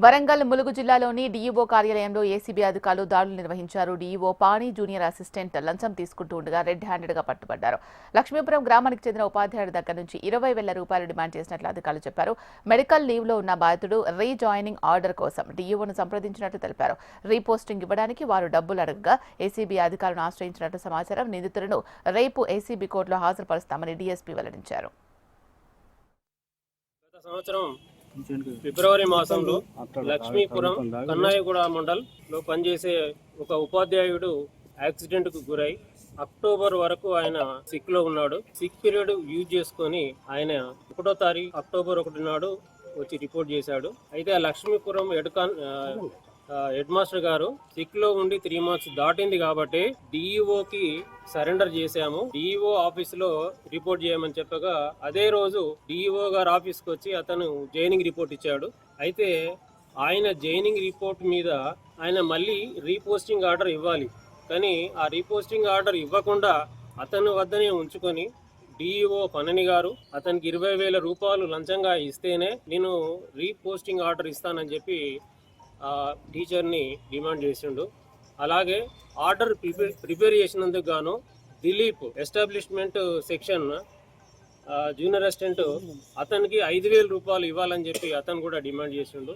వరంగల్ ములుగు జిల్లాలోని డీఈఓ కార్యాలయంలో ఏసీబీ అధికారులు దాడులు నిర్వహించారు. డీఈఓ పాణి జూనియర్ అసిస్టెంట్ లంచం తీసుకుంటూ ఉండగా రెడ్ హ్యాండెడ్ గా పట్టుబడ్డారు. లక్ష్మీపురం గ్రామానికి చెందిన ఉపాధ్యాయుడి దగ్గర నుంచి 20,000 రూపాయలు డిమాండ్ చేసినట్లు అధికారులు చెప్పారు. మెడికల్ లీవ్ లో ఉన్న బాధితుడు రీజాయినింగ్ ఆర్డర్ కోసం డీఈఓను సంప్రదించినట్లు తెలిపారు. రీపోస్టింగ్ ఇవ్వడానికి వారు డబ్బులు అడగగా ఏసీబీ అధికారులను ఆశ్రయించినట్లు సమాచారం. నిందితులను రేపు ఏసీబీ కోర్టులో హాజరుపరుస్తామని డీఎస్పీ వెల్లడించారు. ఫిబ్రవరి మాసంలో లక్ష్మీపురం కన్నాయగూడ మండల్ లో పనిచేసే ఒక ఉపాధ్యాయుడు యాక్సిడెంట్ కు గురై అక్టోబర్ వరకు ఆయన సిక్ లో ఉన్నాడు. సిక్ పీరియడ్ యూజ్ చేసుకొని ఆయన 1వ తారీఖు అక్టోబర్ 1 నాడు వచ్చి రిపోర్ట్ చేశాడు. అయితే ఆ లక్ష్మీపురం హెడ్ మాస్టర్ గారు సిక్ లో ఉండి 3 months దాటింది కాబట్టి డిఈఓకి సరెండర్ చేశాము. డిఈఓ ఆఫీస్ లో రిపోర్ట్ చేయమని చెప్పగా అదే రోజు డిఈఓ గారు ఆఫీస్కి వచ్చి అతను జైనింగ్ రిపోర్ట్ ఇచ్చాడు. అయితే ఆయన జైనింగ్ రిపోర్ట్ మీద ఆయన మళ్ళీ రీపోస్టింగ్ ఆర్డర్ ఇవ్వాలి. కానీ ఆ రీపోస్టింగ్ ఆర్డర్ ఇవ్వకుండా అతను వద్దనే ఉంచుకొని డిఈఓ పన్నని గారు అతనికి 20,000 రూపాయలు లంచంగా ఇస్తేనే నేను రీపోస్టింగ్ ఆర్డర్ ఇస్తానని చెప్పి టీచర్ని డిమాండ్ చేసిండు. అలాగే ఆర్డర్ ప్రిపేర్ చేసినందుకు గాను Dilip establishment section junior assistant అతనికి 5,000 రూపాయలు ఇవ్వాలని చెప్పి అతను కూడా డిమాండ్ చేసిండు.